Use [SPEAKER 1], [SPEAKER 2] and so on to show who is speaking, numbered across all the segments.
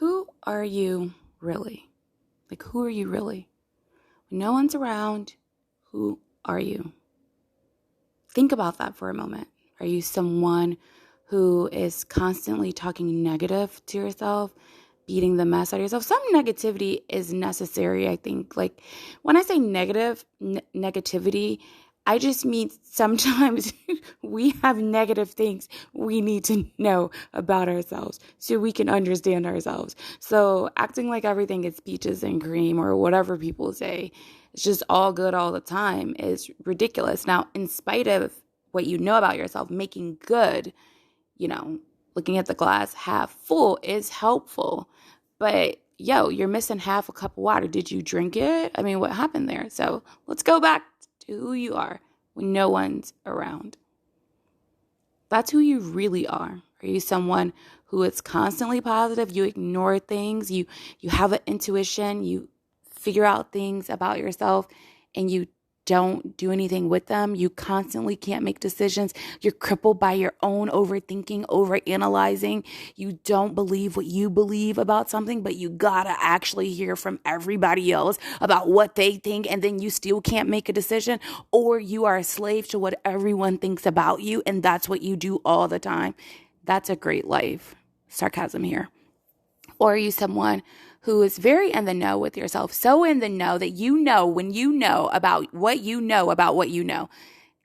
[SPEAKER 1] Who are you really? Like, who are you really? When no one's around, who are you? Think about that for a moment. Are you someone who is constantly talking negative to yourself, beating the mess out of yourself? Some negativity is necessary, I think. Like, when I say negativity, I just mean sometimes we have negative things we need to know about ourselves so we can understand ourselves. So acting like everything is peaches and cream or whatever people say, it's just all good all the time is ridiculous. Now, in spite of what you know about yourself, making good, looking at the glass half full is helpful. But you're missing half a cup of water. Did you drink it? I mean, what happened there? So let's go back to who you are when no one's around. That's who you really are. Are you someone who is constantly positive? You ignore things. You have an intuition. You figure out things about yourself and you don't do anything with them. You constantly can't make decisions. You're crippled by your own overthinking, overanalyzing. You don't believe what you believe about something, but you gotta actually hear from everybody else about what they think, and then you still can't make a decision, or you are a slave to what everyone thinks about you, and that's what you do all the time. That's a great life. Sarcasm here. Or are you someone who is very in the know with yourself, so in the know that when you know about what you know,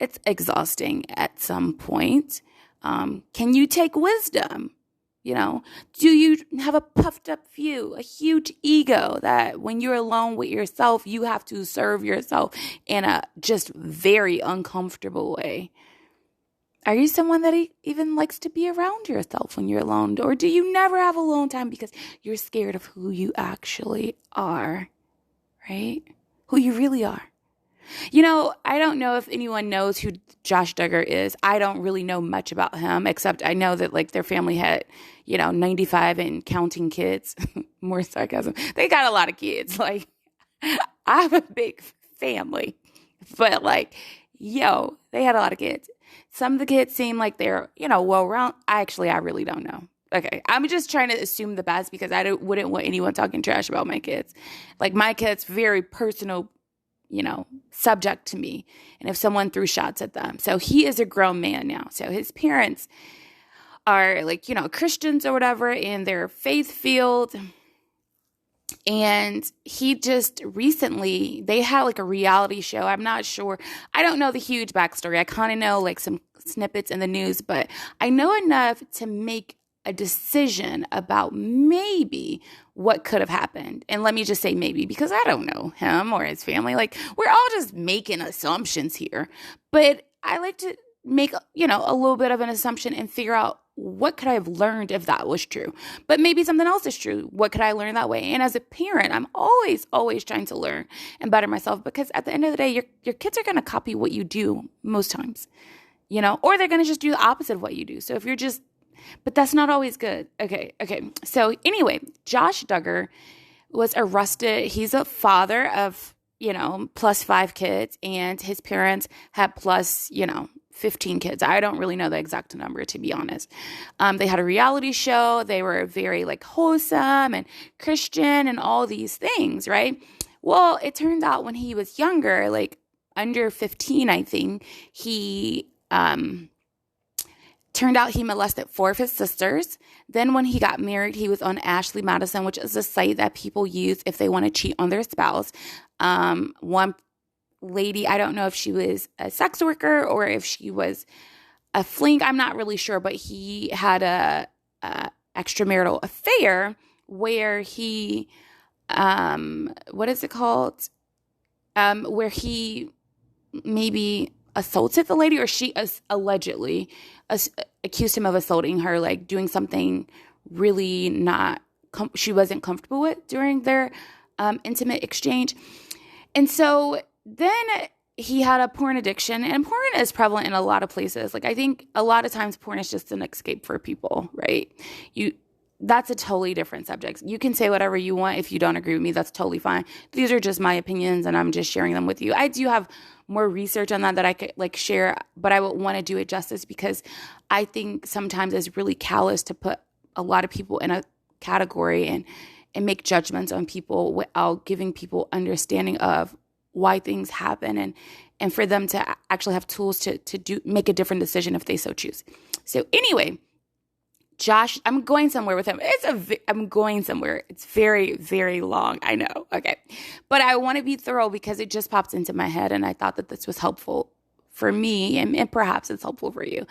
[SPEAKER 1] it's exhausting at some point. Can you take wisdom? Do you have a puffed up view, a huge ego that when you're alone with yourself, you have to serve yourself in a just very uncomfortable way? Are you someone that even likes to be around yourself when you're alone? Or do you never have alone time because you're scared of who you actually are, right? Who you really are. I don't know if anyone knows who Josh Duggar is. I don't really know much about him, except I know that their family had, 95 and counting kids. More sarcasm. They got a lot of kids. I have a big family, but they had a lot of kids. Some of the kids seem like they're, well-rounded. I really don't know. Okay, I'm just trying to assume the best because I wouldn't want anyone talking trash about my kids. My kids, very personal, subject to me. And if someone threw shots at them. So he is a grown man now. So his parents are Christians or whatever, and they're faith-filled. And he just recently, they had a reality show. I'm not sure. I don't know the huge backstory. I kind of know some snippets in the news, but I know enough to make a decision about maybe what could have happened. And let me just say maybe, because I don't know him or his family. We're all just making assumptions here. But I like to make, a little bit of an assumption and figure out what could I have learned if that was true? But maybe something else is true. What could I learn that way? And as a parent, I'm always, always trying to learn and better myself, because at the end of the day, your kids are going to copy what you do most times, or they're going to just do the opposite of what you do. So if you're but that's not always good. Okay. So anyway, Josh Duggar was arrested. He's a father of, plus 5 kids, and his parents had plus, 15 kids. I don't really know the exact number, to be honest. They had a reality show. They were very wholesome and Christian and all these things, right? Well, it turned out when he was younger, under 15, I think, he turned out he molested 4 of his sisters. Then when he got married, he was on Ashley Madison, which is a site that people use if they want to cheat on their spouse. One lady, I don't know if she was a sex worker or if she was a fling. I'm not really sure, but he had a extramarital affair where he, what is it called? Where he maybe assaulted the lady, or she allegedly accused him of assaulting her, doing something really not, she wasn't comfortable with during their intimate exchange. And so then he had a porn addiction, and porn is prevalent in a lot of places. I think a lot of times porn is just an escape for people, right? That's a totally different subject. You can say whatever you want. If you don't agree with me, that's totally fine. These are just my opinions, and I'm just sharing them with you. I do have more research on that I could share, but I would want to do it justice, because I think sometimes it's really callous to put a lot of people in a category and make judgments on people without giving people understanding of why things happen and for them to actually have tools to make a different decision if they so choose. So anyway, Josh, I'm going somewhere with him. I'm going somewhere. It's very, very long. I know. Okay. But I want to be thorough because it just popped into my head and I thought that this was helpful for me and perhaps it's helpful for you.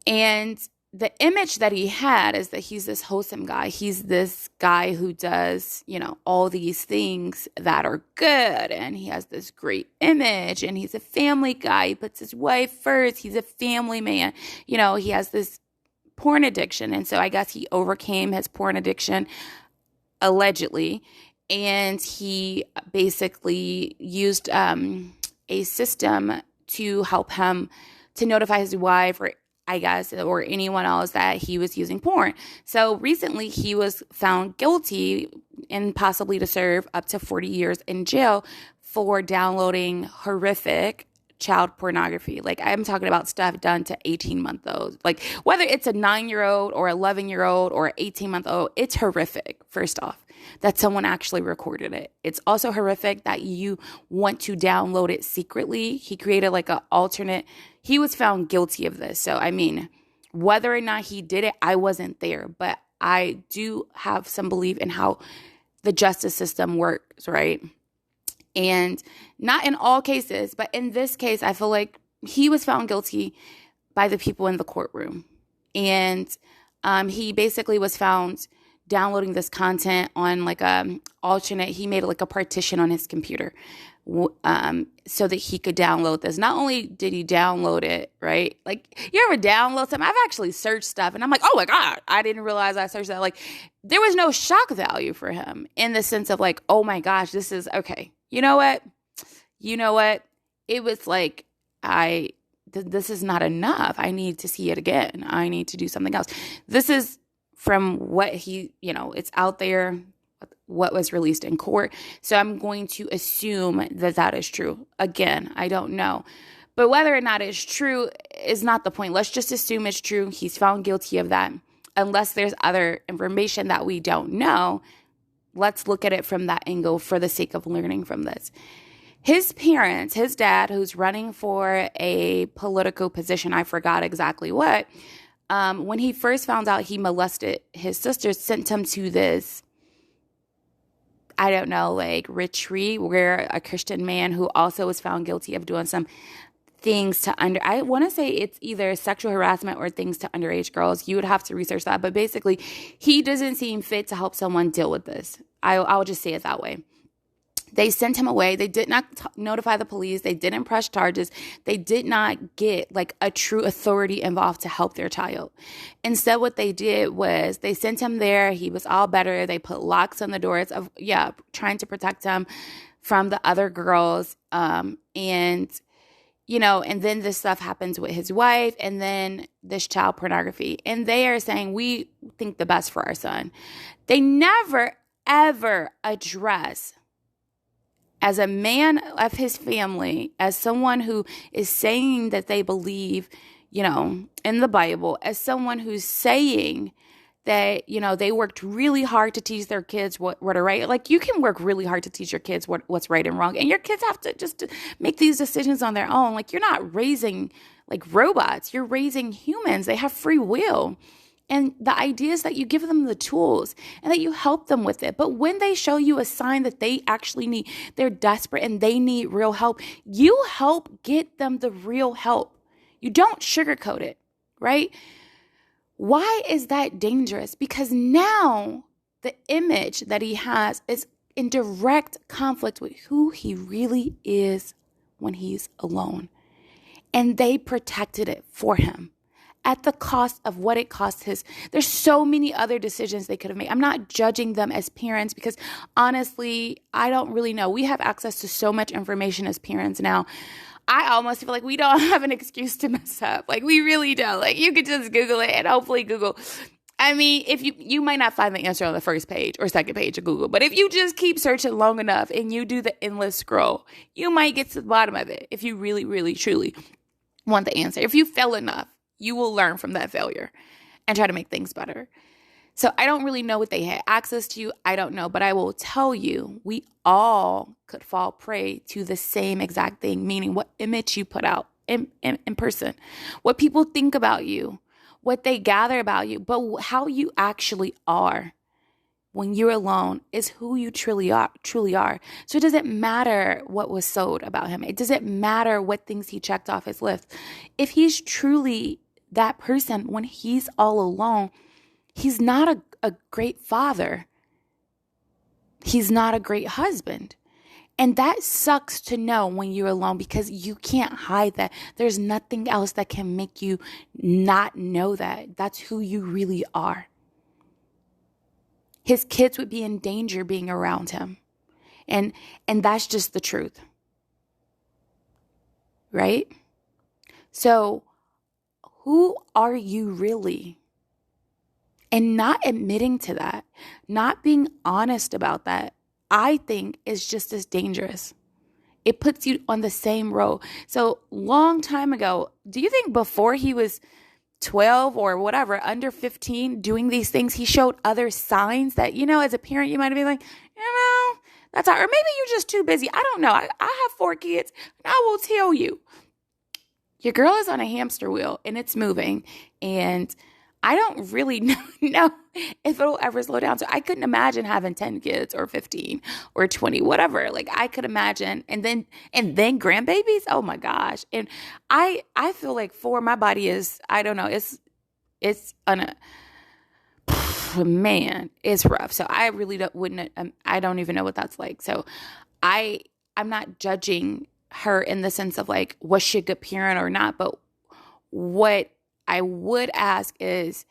[SPEAKER 1] And the image that he had is that he's this wholesome guy. He's this guy who does, all these things that are good. And he has this great image and he's a family guy. He puts his wife first. He's a family man. He has this porn addiction. And so I guess he overcame his porn addiction allegedly. And he basically used a system to help him to notify his wife or anyone else that he was using porn. So recently he was found guilty and possibly to serve up to 40 years in jail for downloading horrific child pornography. Like I'm talking about stuff done to 18-month-olds. Like whether it's a 9-year-old or 11-year-old or 18-month-old, it's horrific, first off, that someone actually recorded it. It's also horrific that you want to download it secretly. He created like an alternate. He was found guilty of this. So, whether or not he did it, I wasn't there. But I do have some belief in how the justice system works, right? And not in all cases, but in this case, I feel like he was found guilty by the people in the courtroom. And he basically was found downloading this content on like he made like a partition on his computer so that he could download this. Not only did he download it, right? Like you ever download something? I've actually searched stuff and I'm like, oh my God, I didn't realize I searched that. Like there was no shock value for him in the sense of like, oh my gosh, this is okay. You know what? It was like, this is not enough. I need to see it again. I need to do something else. This is from what it's out there, what was released in court. So I'm going to assume that that is true. Again, I don't know. But whether or not it's true is not the point. Let's just assume it's true. He's found guilty of that. Unless there's other information that we don't know, let's look at it from that angle for the sake of learning from this. His parents, his dad, who's running for a political position, I forgot exactly what, when he first found out he molested his sister, sent him to this, I don't know, like retreat where a Christian man who also was found guilty of doing some things to I want to say it's either sexual harassment or things to underage girls. You would have to research that. But basically, he doesn't seem fit to help someone deal with this. I'll just say it that way. They sent him away. They did not notify the police. They didn't press charges. They did not get like a true authority involved to help their child. Instead, what they did was they sent him there. He was all better. They put locks on the doors trying to protect him from the other girls. And then this stuff happens with his wife and then this child pornography. And they are saying, we think the best for our son. They never, ever address, as a man of his family, as someone who is saying that they believe, in the Bible, as someone who's saying that, they worked really hard to teach their kids what are right. Like you can work really hard to teach your kids what's right and wrong. And your kids have to just make these decisions on their own. Like you're not raising like robots. You're raising humans. They have free will. And the idea is that you give them the tools and that you help them with it. But when they show you a sign that they actually they're desperate and they need real help, you help get them the real help. You don't sugarcoat it, right? Why is that dangerous? Because now the image that he has is in direct conflict with who he really is when he's alone. And they protected it for him at the cost of what it cost there's so many other decisions they could have made. I'm not judging them as parents because honestly, I don't really know. We have access to so much information as parents now. I almost feel like we don't have an excuse to mess up. Like we really don't. Like you could just Google it and hopefully Google. I mean, if you might not find the answer on the first page or second page of Google, but if you just keep searching long enough and you do the endless scroll, you might get to the bottom of it if you really, really, truly want the answer. If you fail enough, you will learn from that failure and try to make things better. So I don't really know what they had access to. I don't know. But I will tell you, we all could fall prey to the same exact thing, meaning what image you put out in person, what people think about you, what they gather about you, but how you actually are when you're alone is who you truly are. So it doesn't matter what was sold about him. It doesn't matter what things he checked off his list. If he's truly that person when he's all alone, he's not a great father. He's not a great husband. And that sucks to know when you're alone because you can't hide that. There's nothing else that can make you not know that. That's who you really are. His kids would be in danger being around him. And that's just the truth. Right? So, who are you really? And not admitting to that, not being honest about that, I think is just as dangerous. It puts you on the same road. So, long time ago, do you think before he was 12 or whatever, under 15, doing these things, he showed other signs that, as a parent, you might be like, that's all. Or maybe you're just too busy. I don't know. I have 4 kids, and I will tell you, your girl is on a hamster wheel, and it's moving, and I don't really know if it'll ever slow down. So I couldn't imagine having 10 kids or 15 or 20, whatever. Like I could imagine. And then grandbabies. Oh my gosh. And I feel like my body is, I don't know. It's man, it's rough. So I really I don't even know what that's like. So I'm not judging her in the sense of like, was she a good parent or not? But what I would ask is,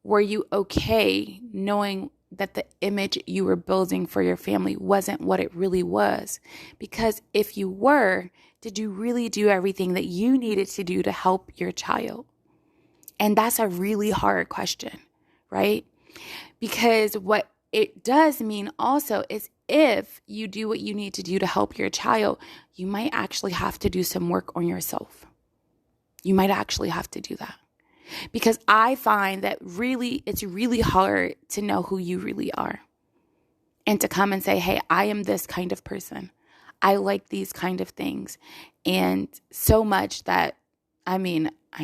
[SPEAKER 1] were you okay knowing that the image you were building for your family wasn't what it really was? Because if you were, did you really do everything that you needed to do to help your child? And that's a really hard question, right? Because what it does mean also is if you do what you need to do to help your child, you might actually have to do some work on yourself. You might actually have to do that. Because I find that it's really hard to know who you really are. And to come and say, hey, I am this kind of person. I like these kind of things. And so much that, I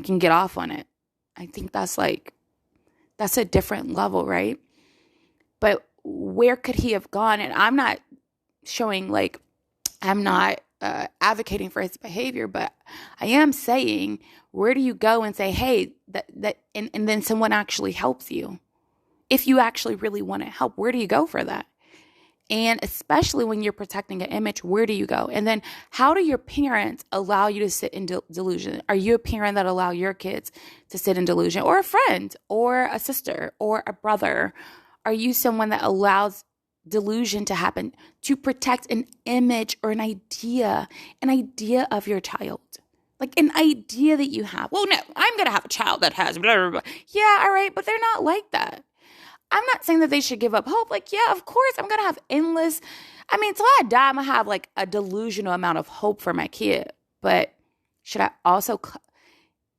[SPEAKER 1] can get off on it. I think that's a different level, right? But where could he have gone? And I'm not advocating for his behavior, but I am saying, where do you go and say, hey, and then someone actually helps you? If you actually really want to help, where do you go for that? And especially when you're protecting an image, where do you go? And then how do your parents allow you to sit in delusion? Are you a parent that allow your kids to sit in delusion, or a friend or a sister or a brother? Are you someone that allows delusion to happen to protect an image or an idea of your child? Like an idea that you have. Well, no, I'm going to have a child that has blah, blah, blah. Yeah, all right, but they're not like that. I'm not saying that they should give up hope. Like, yeah, of course, I'm going to have endless. Till I die, I'm going to have like a delusional amount of hope for my kid. But should I also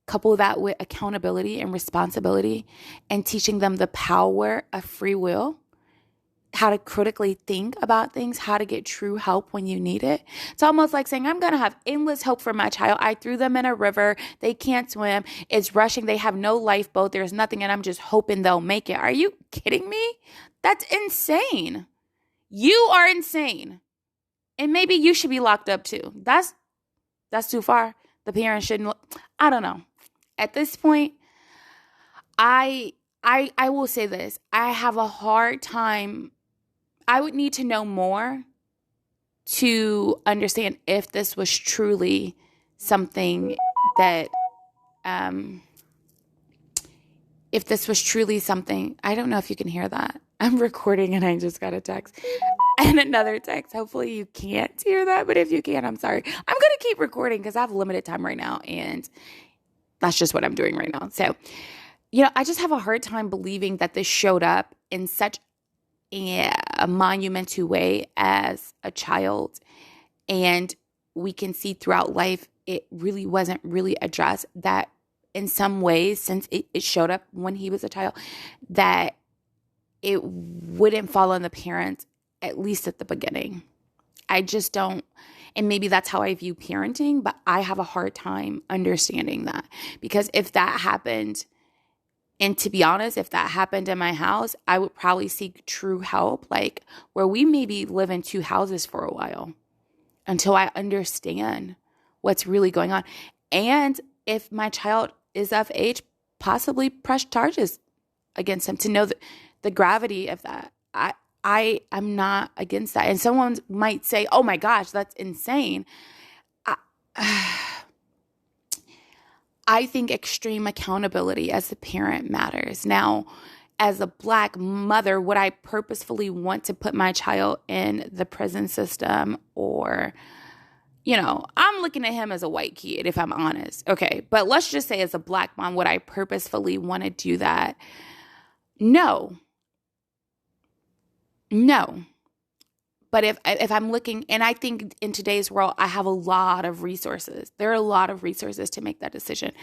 [SPEAKER 1] couple that with accountability and responsibility and teaching them the power of free will? How to critically think about things, how to get true help when you need it. It's almost like saying, I'm going to have endless hope for my child. I threw them in a river. They can't swim. It's rushing. They have no lifeboat. There's nothing. And I'm just hoping they'll make it. Are you kidding me? That's insane. You are insane. And maybe you should be locked up too. That's too far. The parents shouldn't. I don't know. At this point, I will say this. I have a hard time. I would need to know more to understand if this was truly something that, I don't know if you can hear that. I'm recording and I just got a text and another text. Hopefully you can't hear that, but if you can, I'm sorry. I'm going to keep recording because I have limited time right now, and that's just what I'm doing right now. So, I just have a hard time believing that this showed up in such a monumental way as a child, and we can see throughout life it really wasn't really addressed, that in some ways, since it showed up when he was a child, that it wouldn't fall on the parents, at least at the beginning. I just don't. And maybe that's how I view parenting, but I have a hard time understanding that. Because if that happened, and to be honest, if that happened in my house, I would probably seek true help, like where we maybe live in 2 houses for a while until I understand what's really going on. And if my child is of age, possibly press charges against him to know the gravity of that. I'm not against that. And someone might say, oh my gosh, that's insane. I think extreme accountability as a parent matters. Now, as a Black mother, would I purposefully want to put my child in the prison system? Or, I'm looking at him as a white kid, if I'm honest. Okay, but let's just say as a Black mom, would I purposefully want to do that? No. But if I'm looking, and I think in today's world, I have a lot of resources. There are a lot of resources to make that decision.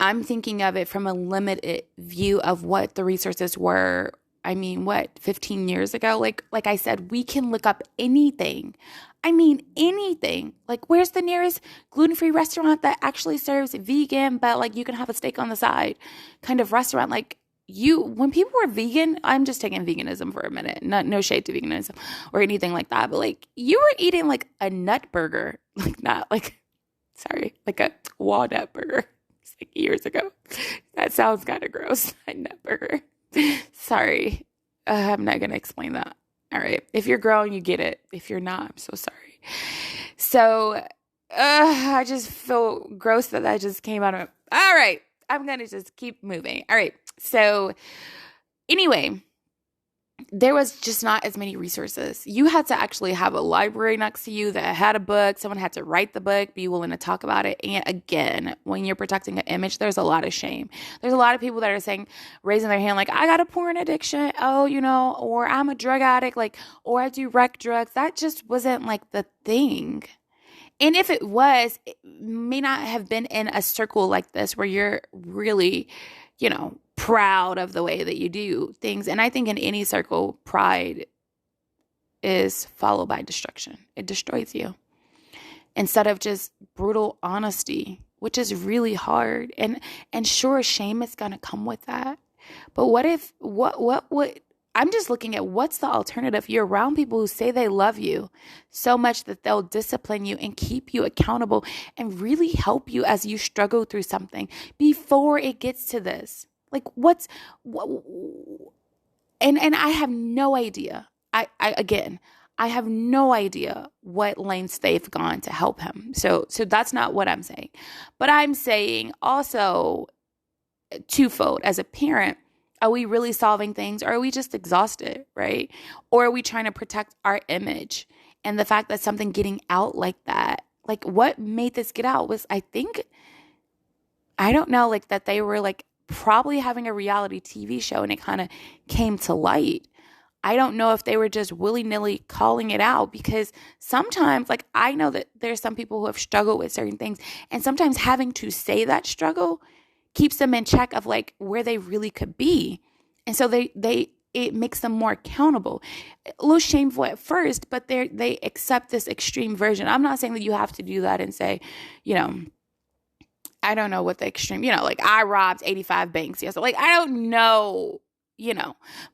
[SPEAKER 1] I'm thinking of it from a limited view of what the resources were. 15 years ago? Like I said, we can look up anything. Anything. Like, where's the nearest gluten-free restaurant that actually serves vegan, but like you can have a steak on the side kind of restaurant? Like, when people were vegan, I'm just taking veganism for a minute, no shade to veganism or anything like that, but like you were eating like a nut burger, like a walnut burger. It's like years ago. That sounds kind of gross. A nut burger. Sorry. I'm not going to explain that. All right. If you're grown, you get it. If you're not, I'm so sorry. So I just feel gross that just came out of it. All right. I'm going to just keep moving. All right. So anyway, there was just not as many resources. You had to actually have a library next to you that had a book. Someone had to write the book, be willing to talk about it. And again, when you're protecting an image, there's a lot of shame. There's a lot of people that are raising their hand, like, I got a porn addiction. Oh, or I'm a drug addict, or I do rec drugs. That just wasn't like the thing. And if it was, it may not have been in a circle like this where you're really, proud of the way that you do things. And I think in any circle, pride is followed by destruction. It destroys you. Instead of just brutal honesty, which is really hard. And sure, shame is going to come with that. But what would, I'm just looking at what's the alternative. You're around people who say they love you so much that they'll discipline you and keep you accountable and really help you as you struggle through something before it gets to this. Like and I have no idea. I have no idea what lengths they've gone to help him. So that's not what I'm saying. But I'm saying also twofold. As a parent, are we really solving things, or are we just exhausted, right? Or are we trying to protect our image? And the fact that something getting out like that, like what made this get out was, I don't know, like that they were like probably having a reality TV show and it kind of came to light. I don't know if they were just willy-nilly calling it out, because sometimes, like, I know that there's some people who have struggled with certain things, and sometimes having to say that struggle keeps them in check of like where they really could be. And so it makes them more accountable. A little shameful at first, but they accept this extreme version. I'm not saying that you have to do that and say, I don't know what the extreme, like I robbed 85 banks. Yes. Like, I don't know,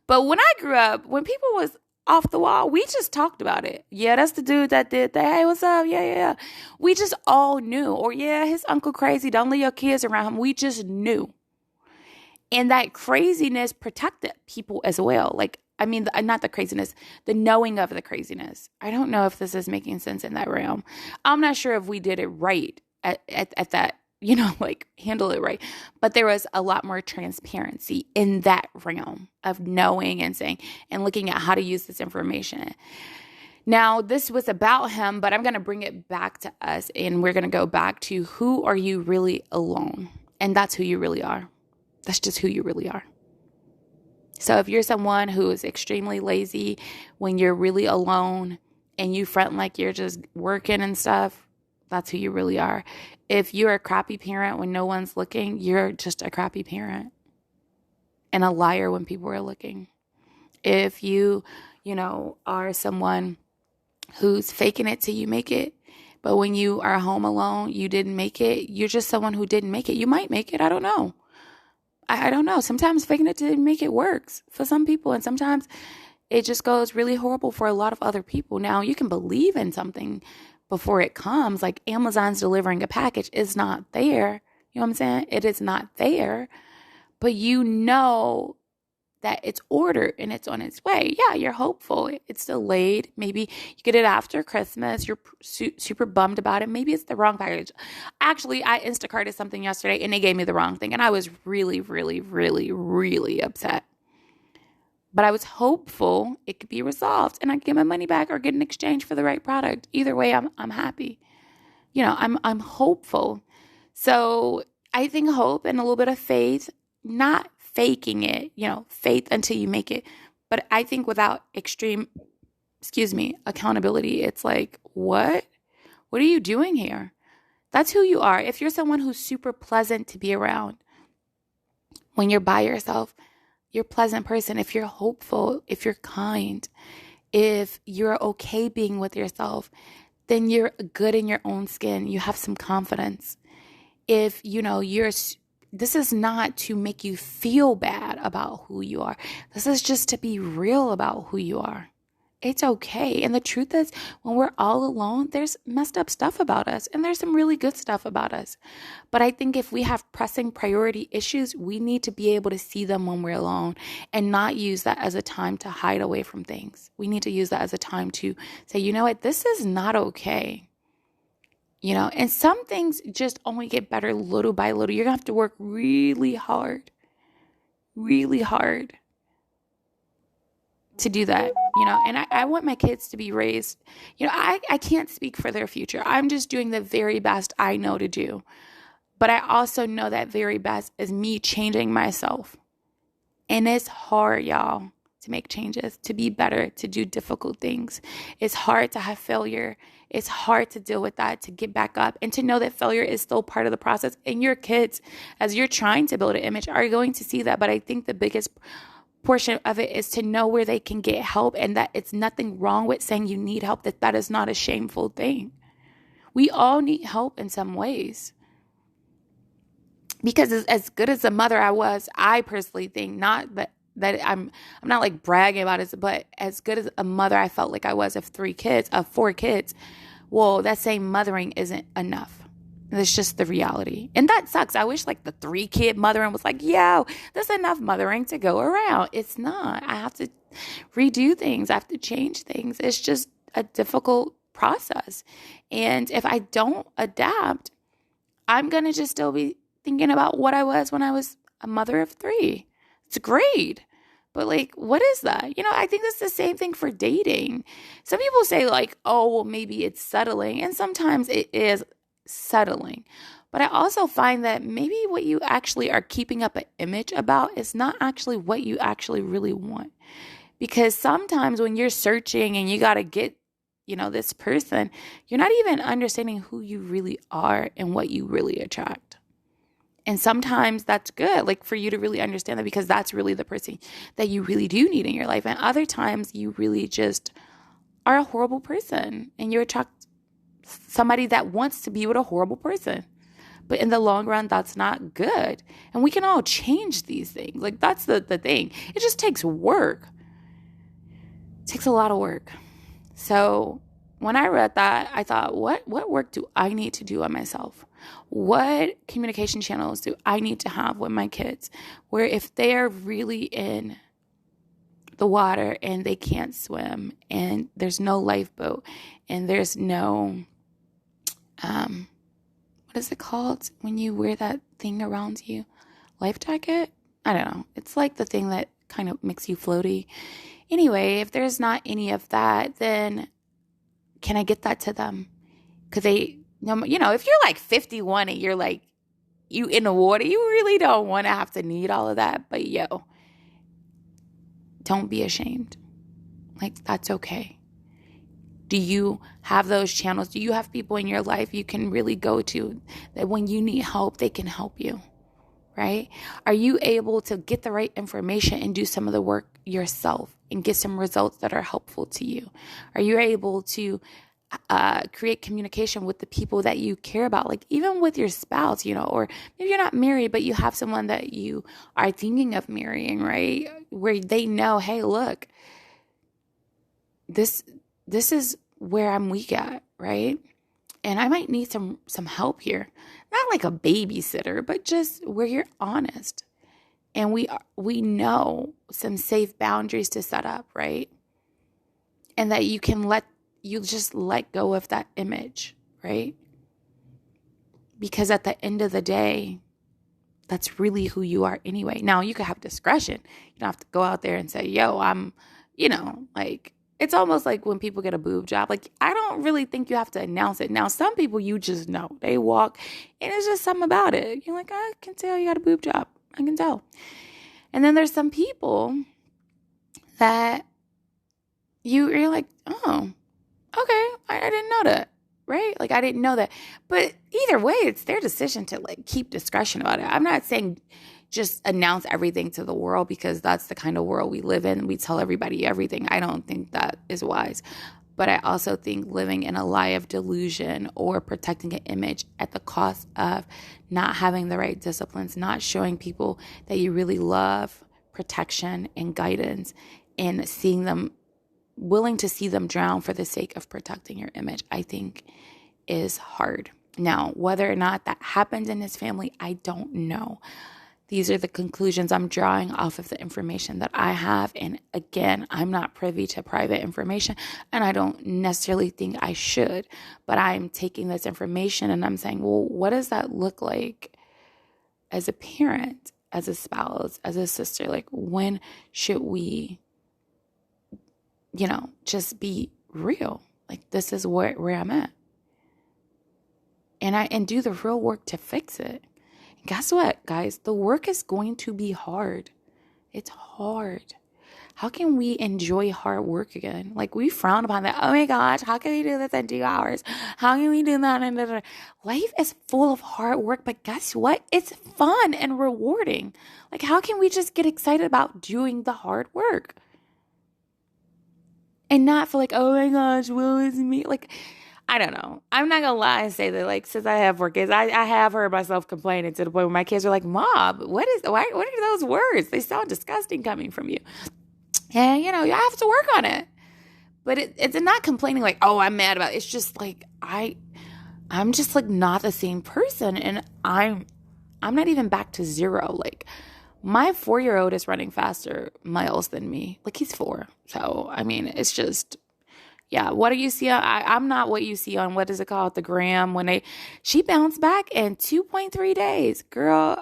[SPEAKER 1] but when I grew up, when people was off the wall, we just talked about it. Yeah, that's the dude that did that. Hey, what's up? Yeah. We just all knew. Or yeah, his uncle crazy. Don't leave your kids around him. We just knew. And that craziness protected people as well. Like, not the craziness, the knowing of the craziness. I don't know if this is making sense in that realm. I'm not sure if we did it right at that, handle it right. But there was a lot more transparency in that realm of knowing and saying and looking at how to use this information. Now, this was about him, but I'm going to bring it back to us, and we're going to go back to, who are you really alone? And that's who you really are. That's just who you really are. So if you're someone who is extremely lazy when you're really alone and you front like you're just working and stuff, that's who you really are. If you're a crappy parent when no one's looking, you're just a crappy parent and a liar when people are looking. If you, are someone who's faking it till you make it, but when you are home alone, you didn't make it, you're just someone who didn't make it. You might make it. I don't know. I don't know. Sometimes faking it to make it works for some people, and sometimes it just goes really horrible for a lot of other people. Now, you can believe in something before it comes, like Amazon's delivering a package. It's not there. You know what I'm saying? It is not there, but you know that it's ordered and it's on its way. Yeah, you're hopeful. It's delayed. Maybe you get it after Christmas. You're super bummed about it. Maybe it's the wrong package. Actually, I Instacarted something yesterday and they gave me the wrong thing. And I was really, really, really, really upset. But I was hopeful it could be resolved and I could get my money back or get an exchange for the right product. Either way, I'm happy. I'm hopeful. So I think hope and a little bit of faith, not faking it, faith until you make it. But I think without extreme, accountability, it's like, what? What are you doing here? That's who you are. If you're someone who's super pleasant to be around, when you're by yourself, you're a pleasant person. If you're hopeful, if you're kind, if you're okay being with yourself, then you're good in your own skin. You have some confidence. If, this is not to make you feel bad about who you are. This is just to be real about who you are. It's okay. And the truth is, when we're all alone, there's messed up stuff about us and there's some really good stuff about us. But I think if we have pressing priority issues, we need to be able to see them when we're alone and not use that as a time to hide away from things. We need to use that as a time to say, you know what, this is not okay. And some things just only get better little by little. You're going to have to work really hard to do that, and I want my kids to be raised, I can't speak for their future. I'm just doing the very best I know to do. But I also know that very best is me changing myself. And it's hard, y'all, to make changes, to be better, to do difficult things. It's hard to have failure. It's hard to deal with that, to get back up, and to know that failure is still part of the process. And your kids, as you're trying to build an image, are going to see that. But I think the biggest portion of it is to know where they can get help, and that it's nothing wrong with saying you need help, that is not a shameful thing. We all need help in some ways. Because as good as a mother I was, I personally think, not that I'm not like bragging about it, but as good as a mother I felt like I was of 4 kids, well, that same mothering isn't enough. That's just the reality. And that sucks. I wish like the 3-kid mothering was like, yo, there's enough mothering to go around. It's not. I have to redo things. I have to change things. It's just a difficult process. And if I don't adapt, I'm going to just still be thinking about what I was when I was a mother of 3. It's great. But like, what is that? I think that's the same thing for dating. Some people say like, oh, well, maybe it's settling. And sometimes it is settling. But I also find that maybe what you actually are keeping up an image about is not actually what you actually really want. Because sometimes when you're searching and you got to get, this person, you're not even understanding who you really are and what you really attract. And sometimes that's good, like for you to really understand that, because that's really the person that you really do need in your life. And other times you really just are a horrible person and you attract somebody that wants to be with a horrible person. But in the long run, that's not good. And we can all change these things. Like, that's the thing. It just takes work. It takes a lot of work. So when I read that, I thought, what work do I need to do on myself? What communication channels do I need to have with my kids? Where if they're really in the water and they can't swim and there's no lifeboat and there's no what is it called when you wear that thing around you? Life jacket? I don't know. It's like the thing that kind of makes you floaty. Anyway, if there's not any of that, then can I get that to them? Because if you're like 51 and you're like, you in the water, you really don't want to have to need all of that. But don't be ashamed. Like, that's okay. Do you have those channels? Do you have people in your life you can really go to that when you need help, they can help you? right? Are you able to get the right information and do some of the work yourself and get some results that are helpful to you? Are you able to create communication with the people that you care about, like even with your spouse, or maybe you're not married, but you have someone that you are thinking of marrying, right? Where they know, hey, look, this is where I'm weak at, right? And I might need some help here. Not like a babysitter, but just where you're honest. And we know some safe boundaries to set up, right? And that you just let go of that image, right? Because at the end of the day, that's really who you are anyway. Now, you could have discretion. You don't have to go out there and say, yo, I'm, it's almost like when people get a boob job. Like, I don't really think you have to announce it. Now, some people you just know. They walk, and it's just something about it. You're like, I can tell you got a boob job. I can tell. And then there's some people that you're like, oh, okay, I didn't know that, right? Like, I didn't know that. But either way, it's their decision to, keep discretion about it. I'm not saying just announce everything to the world, because that's the kind of world we live in. We tell everybody everything. I don't think that is wise. But I also think living in a lie of delusion or protecting an image at the cost of not having the right disciplines, not showing people that you really love protection and guidance, and willing to see them drown for the sake of protecting your image, I think is hard. Now, whether or not that happens in his family, I don't know. These are the conclusions I'm drawing off of the information that I have. And again, I'm not privy to private information, and I don't necessarily think I should, but I'm taking this information and I'm saying, well, what does that look like as a parent, as a spouse, as a sister? Like, when should we, just be real? Like, this is where I'm at. And do the real work to fix it. Guess what, guys? The work is going to be hard. It's hard. How can we enjoy hard work again? Like, we frown upon that. Oh my gosh, how can we do this in 2 hours? How can we do that? Life is full of hard work, but guess what? It's fun and rewarding. Like, how can we just get excited about doing the hard work? And not feel like, oh my gosh, woe is me. Like, I don't know. I'm not going to lie and say that, since I have 4 kids, I have heard myself complaining to the point where my kids are like, Mom, what are those words? They sound disgusting coming from you. And, you have to work on it. But it's not complaining like, oh, I'm mad about it. It's just like, I'm just not the same person. And I'm not even back to zero. Like, my 4-year-old is running faster miles than me. Like, he's 4. So, I mean, it's just... Yeah, what do you see? I'm not what you see on, what is it called, the gram, when she bounced back in 2.3 days. Girl,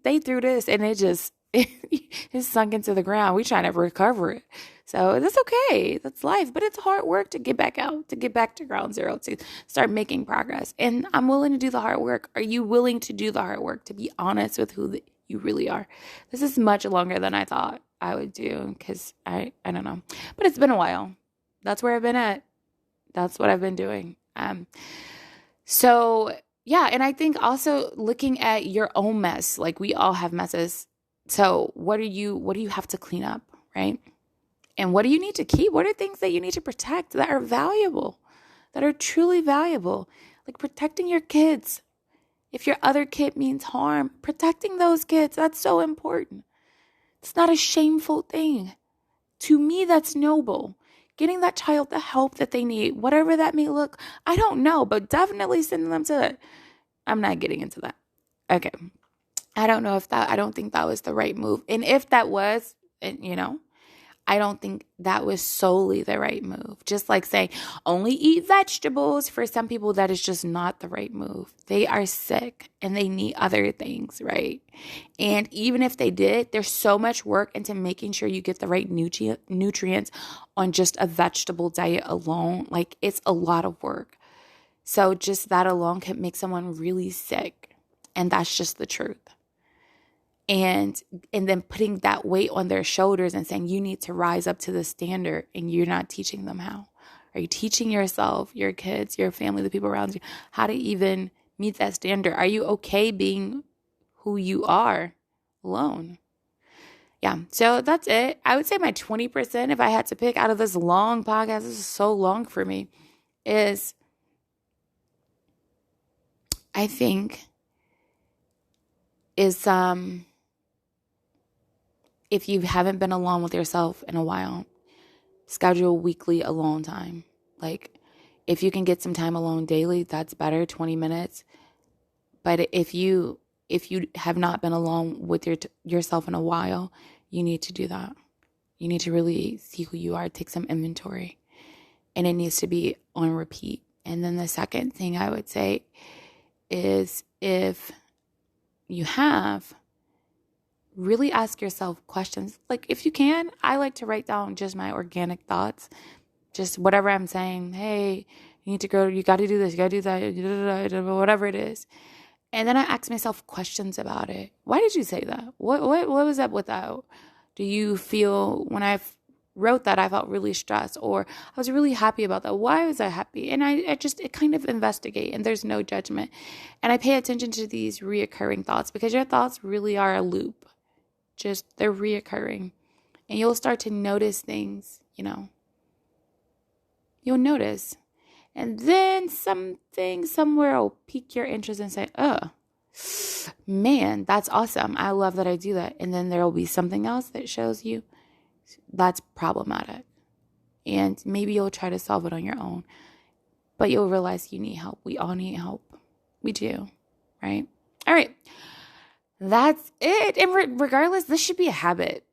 [SPEAKER 1] they threw this and it just, it sunk into the ground. We trying to recover it. So that's okay. That's life. But it's hard work to get back out, to get back to ground zero, to start making progress. And I'm willing to do the hard work. Are you willing to do the hard work, to be honest with who you really are? This is much longer than I thought I would do, because I don't know. But it's been a while. That's where I've been at. That's what I've been doing. So yeah. And I think also looking at your own mess, like, we all have messes. So what do you have to clean up? Right. And what do you need to keep? What are things that you need to protect that are valuable, that are truly valuable? Like protecting your kids. If your other kid means harm, protecting those kids, that's so important. It's not a shameful thing. To me, that's noble. Getting that child the help that they need, whatever that may look, I don't know, but definitely sending them to it. I'm not getting into that. Okay. I don't think that was the right move. And if that was, I don't think that was solely the right move. Just like saying only eat vegetables, for some people, that is just not the right move. They are sick and they need other things, right? And even if they did, there's so much work into making sure you get the right nutrients on just a vegetable diet alone. Like, it's a lot of work. So just that alone can make someone really sick. And that's just the truth. And then putting that weight on their shoulders and saying, you need to rise up to the standard, and you're not teaching them how. Are you teaching yourself, your kids, your family, the people around you, how to even meet that standard? Are you okay being who you are alone. Yeah, so that's it. I would say my 20%, if I had to pick out of this long podcast, this is so long for me, is I think is if you haven't been alone with yourself in a while, schedule weekly alone time. Like if you can get some time alone daily, that's better, 20 minutes. But if you have not been alone with yourself in a while, you need to do that. You need to really see who you are, take some inventory. And it needs to be on repeat. And then the second thing I would say is if you have, really ask yourself questions. Like if you can, I like to write down just my organic thoughts. Just whatever I'm saying. Hey, you need to go, you got to do this, you got to do that, whatever it is. And then I ask myself questions about it. Why did you say that? What was up with that? Do you feel when I wrote that I felt really stressed, or I was really happy about that? Why was I happy? And I just kind of investigate, and there's no judgment. And I pay attention to these reoccurring thoughts, because your thoughts really are a loop. Just they're reoccurring. And you'll start to notice things, You'll notice. And then something somewhere will pique your interest and say, oh, man, that's awesome. I love that I do that. And then there will be something else that shows you that's problematic. And maybe you'll try to solve it on your own. But you'll realize you need help. We all need help. We do. Right? All right. That's it. And regardless, this should be a habit.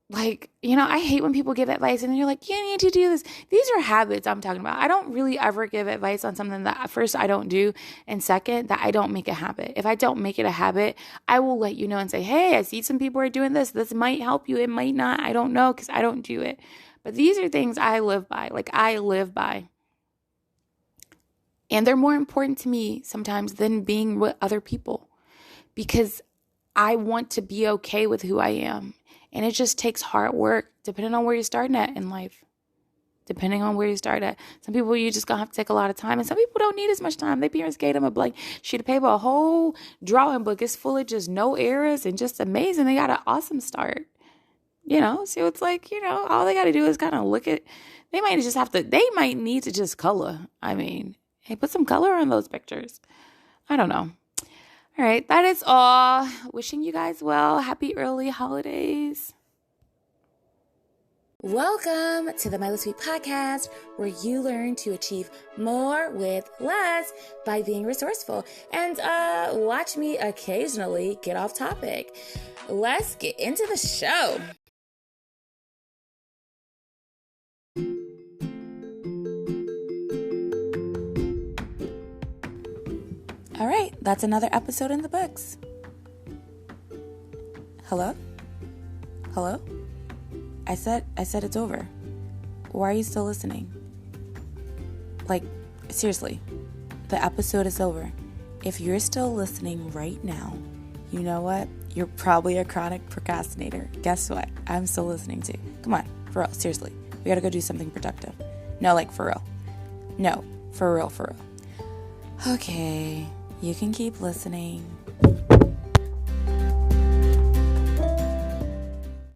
[SPEAKER 1] Like, I hate when people give advice and you're like, you need to do this. These are habits I'm talking about. I don't really ever give advice on something that first I don't do, and second, that I don't make a habit. If I don't make it a habit, I will let you know and say, hey, I see some people are doing this. This might help you. It might not. I don't know, because I don't do it. But these are things I live by. Like I live by. And they're more important to me sometimes than being with other people, because I want to be okay with who I am. And it just takes hard work, depending on where you're starting at in life. Depending on where you start at. Some people, you just going to have to take a lot of time. And some people don't need as much time. Their parents gave them a blank sheet of paper, a whole drawing book. It's full of just no errors and just amazing. They got an awesome start. So it's like, all they got to do is kind of look at, they might need to just color. I mean, hey, put some color on those pictures. I don't know. All right, that is all. Wishing you guys well. Happy early holidays. Welcome to the Milo Sweet Podcast, where you learn to achieve more with less by being resourceful. And watch me occasionally get off topic. Let's get into the show. All right, that's another episode in the books. Hello? I said it's over. Why are you still listening? Like, seriously, the episode is over. If you're still listening right now, you know what? You're probably a chronic procrastinator. Guess what? I'm still listening to. Come on, for real, seriously. We gotta go do something productive. No, like for real. No, for real. Okay. You can keep listening.